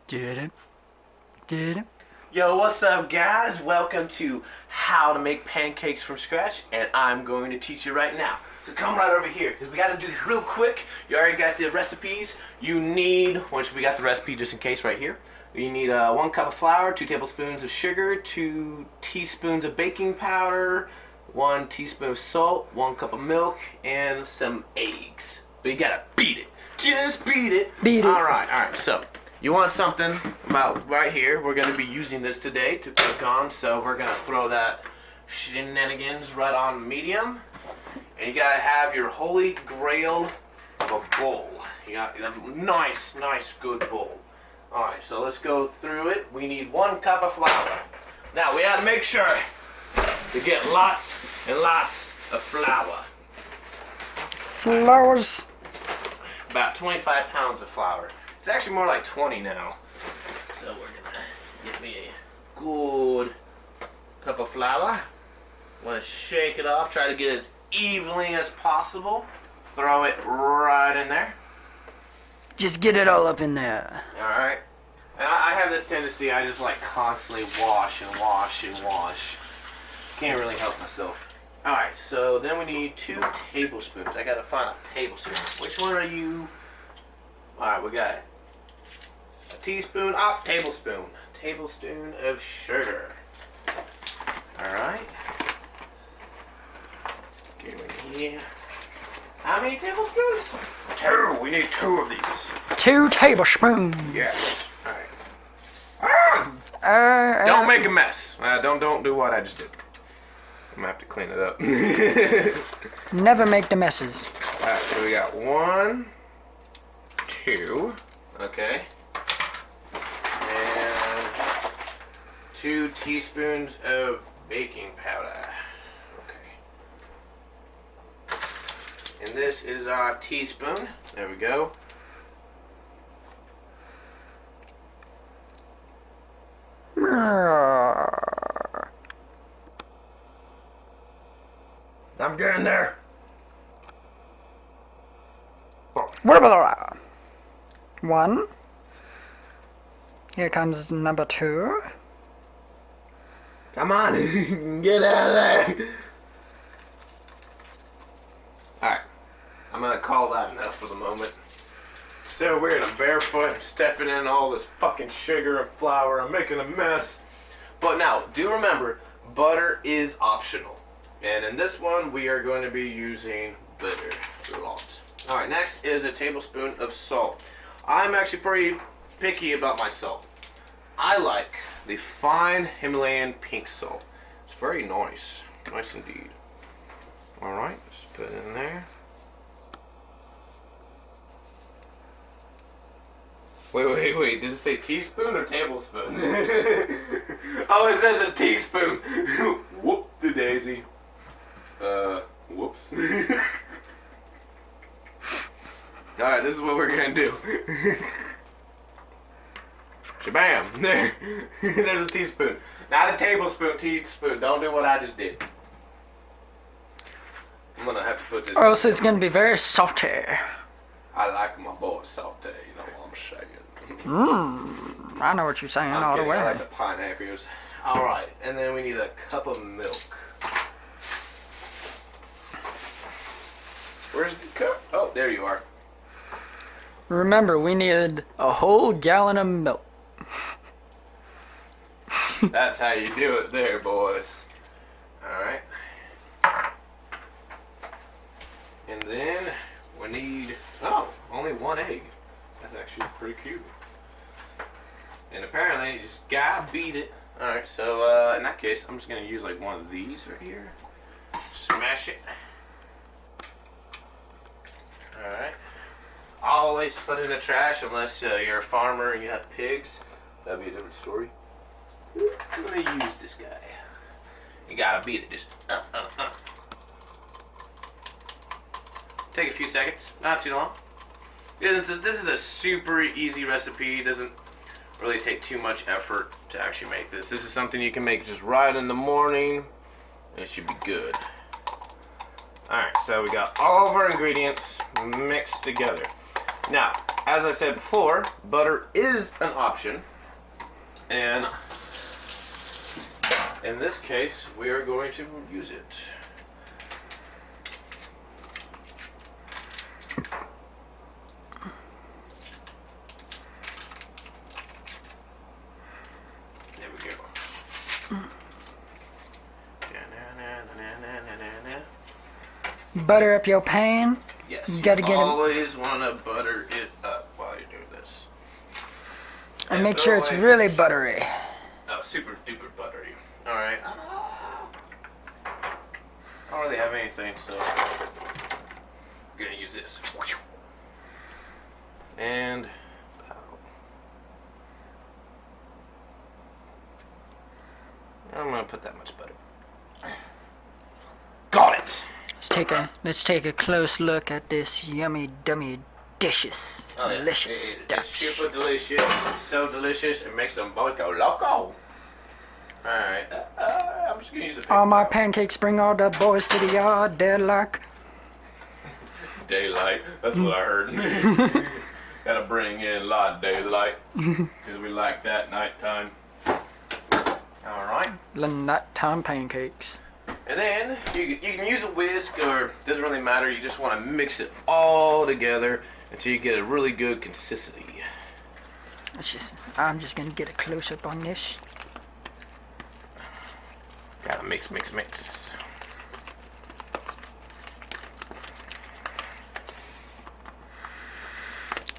Did it? Did it? Yo, what's up, guys? Welcome to How to Make Pancakes from Scratch, and I'm going to teach you right now. So come right over here, because we got to do this real quick. You already got the recipes. You need, which we got the recipe just in case right here. You need 1 cup of flour, 2 tablespoons of sugar, 2 teaspoons of baking powder, 1 teaspoon of salt, 1 cup of milk, and some eggs. But you gotta beat it. Just beat it. Beat it. Alright, so you want something about right here. We're gonna be using this today to cook on, so we're gonna throw that shenanigans right on medium. And you gotta have your holy grail of a bowl. You got a nice, good bowl. Alright, so let's go through it. We need 1 cup of flour. Now we gotta make sure to get lots and lots of flour. Flowers. About 25 pounds of flour. It's actually more like 20 now. So we're gonna get me a good cup of flour. Want to shake it off, try to get as evenly as possible. Throw it right in there. Just get it all up in there. Alright. And I have this tendency, I just like constantly wash and wash and wash. Can't really help myself. Alright, so then we need 2 tablespoons. I gotta find a tablespoon. Which one are you? Alright, we got a teaspoon, tablespoon. Tablespoon of sugar. Alright. Okay, here. How many tablespoons? 2. We need 2 of these. 2 tablespoons. Yes. Alright. Don't make a mess. Don't do what I just did. I'm gonna have to clean it up. Never make the messes. Alright, so we got 1, 2, okay, and 2 teaspoons of baking powder. Okay. And this is our teaspoon. There we go. I'm getting there. Oh. 1. Here comes number 2. Come on, get out of there. Alright, I'm gonna call that enough for the moment. So weird, I'm barefoot, I'm stepping in all this fucking sugar and flour, I'm making a mess. But now, do remember, butter is optional. And in this one, we are going to be using butter a lot. Alright, next is a tablespoon of salt. I'm actually pretty picky about my salt. I like the fine Himalayan pink salt. It's very nice. Nice indeed. Alright, just put it in there. Wait. Did it say teaspoon or tablespoon? Oh, it says a teaspoon. Whoop the daisy. Whoops. Alright, this is what we're gonna do. Shabam! There. There's a teaspoon. Not a tablespoon, teaspoon. Don't do what I just did. I'm gonna have to put this. Or else it's gonna be very salty. I like my boy salty, you know what I'm saying. I know what you're saying all the way. I like the pineapples. Alright, and then we need a cup of milk. Where's the cup? Oh, there you are. Remember, we need a whole gallon of milk. That's how you do it there, boys. Alright. And then we need, only 1 egg. That's actually pretty cute. And apparently you just gotta beat it. Alright, so in that case, I'm just gonna use like one of these right here. Smash it. Alright. Always put it in the trash unless you're a farmer and you have pigs. That'd be a different story. I'm gonna use this guy. You gotta beat it. Just Take a few seconds, not too long. Yeah, this is a super easy recipe. It doesn't really take too much effort to actually make this. This is something you can make just right in the morning, and it should be good. Alright, so we got all of our ingredients mixed together. Now, as I said before, butter is an option. And in this case, we are going to use it. There we go. Butter up your pan. Yes, you gotta get always want to butter it up while you're doing this. And make sure it's really buttery. Oh, super duper buttery. Alright. I don't really have anything, so I'm gonna use this. And I'm gonna put that much butter. Got it! Let's take a close look at this yummy dummy delicious It's stuff. super delicious. It's so delicious. It makes them both go loco. Alright. I'm just gonna use a paper All my towel. pancakes bring all the boys to the yard. They're like, Daylight. That's what I heard. Gotta bring in a lot of daylight. Because we like that nighttime. Alright. nighttime pancakes. And then you can use a whisk, or it doesn't really matter. You just want to mix it all together until you get a really good consistency. I'm just gonna get a close up on this. Gotta mix, mix, mix.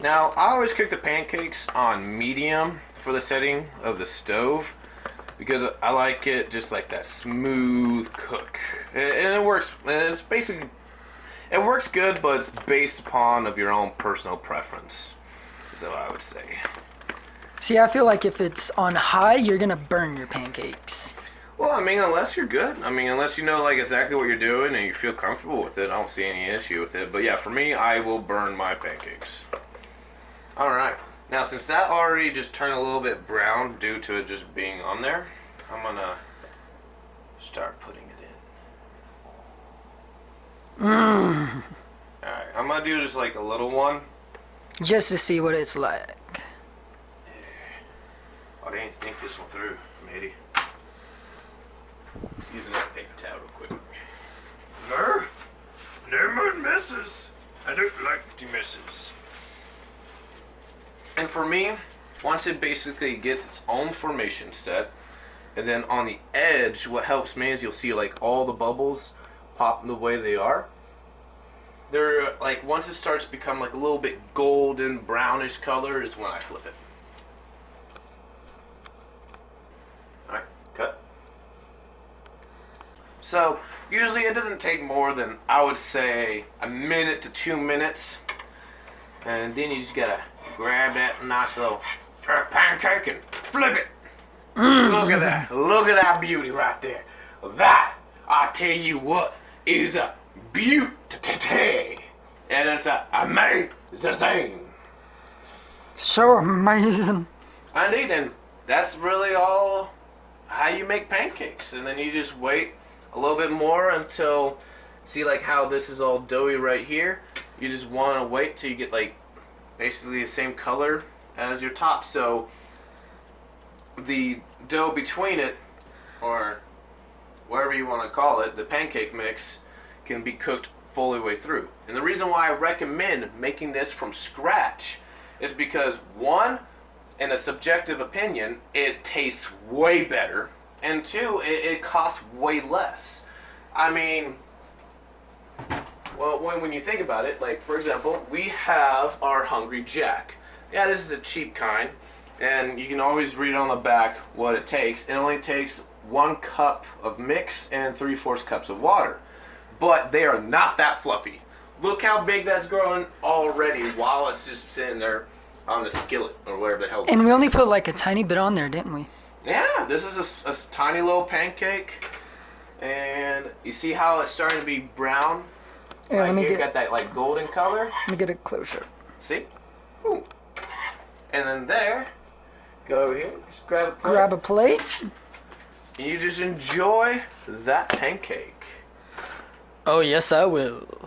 Now, I always cook the pancakes on medium for the setting of the stove, because I like it just like that smooth cook. And it works, and it's basically, it works good, but it's based upon of your own personal preference, is what I would say. See, I feel like if it's on high, you're gonna burn your pancakes. Well, I mean, unless you're good. I mean, unless you know like exactly what you're doing and you feel comfortable with it, I don't see any issue with it. But yeah, for me, I will burn my pancakes. Alright, now since that already just turned a little bit brown due to it just being on there, I'm gonna start putting it in. Alright, I'm gonna do just like a little one. Just to see what it's like. Oh, they didn't think this one through, matey. Using that paper towel real quick. No more messes. I don't like the messes. And for me, once it basically gets its own formation set, and then on the edge, what helps me is you'll see like all the bubbles pop the way they are. They're like, once it starts to become like a little bit golden brownish color is when I flip it. Alright, cut. So usually it doesn't take more than, I would say, a minute to 2 minutes. And then you just gotta grab that nice little pancake and flip it. Look at that. Look at that beauty right there. That, I tell you what, is a beauty. And it's amazing. So amazing. Indeed, and that's really all how you make pancakes. And then you just wait a little bit more until, see like how this is all doughy right here. You just want to wait till you get like basically the same color as your top. So the dough between it, or whatever you want to call it, the pancake mix, can be cooked fully way through. And the reason why I recommend making this from scratch is because, one, in a subjective opinion, it tastes way better, and two, it costs way less. I mean, well, when you think about it, like for example, we have our Hungry Jack. Yeah, this is a cheap kind, and you can always read on the back what it takes. It only takes 1 cup of mix and 3/4 cups of water. But they are not that fluffy. Look how big that's growing already while it's just sitting there on the skillet or whatever the hell. And we only put like a tiny bit on there, didn't we? Yeah, this is a tiny little pancake. And you see how it's starting to be brown? Yeah, let me here, get got that like golden color. Let me get it closer. See? Ooh. And then there, go over here, just grab a plate. Grab a plate. And you just enjoy that pancake. Oh yes, I will.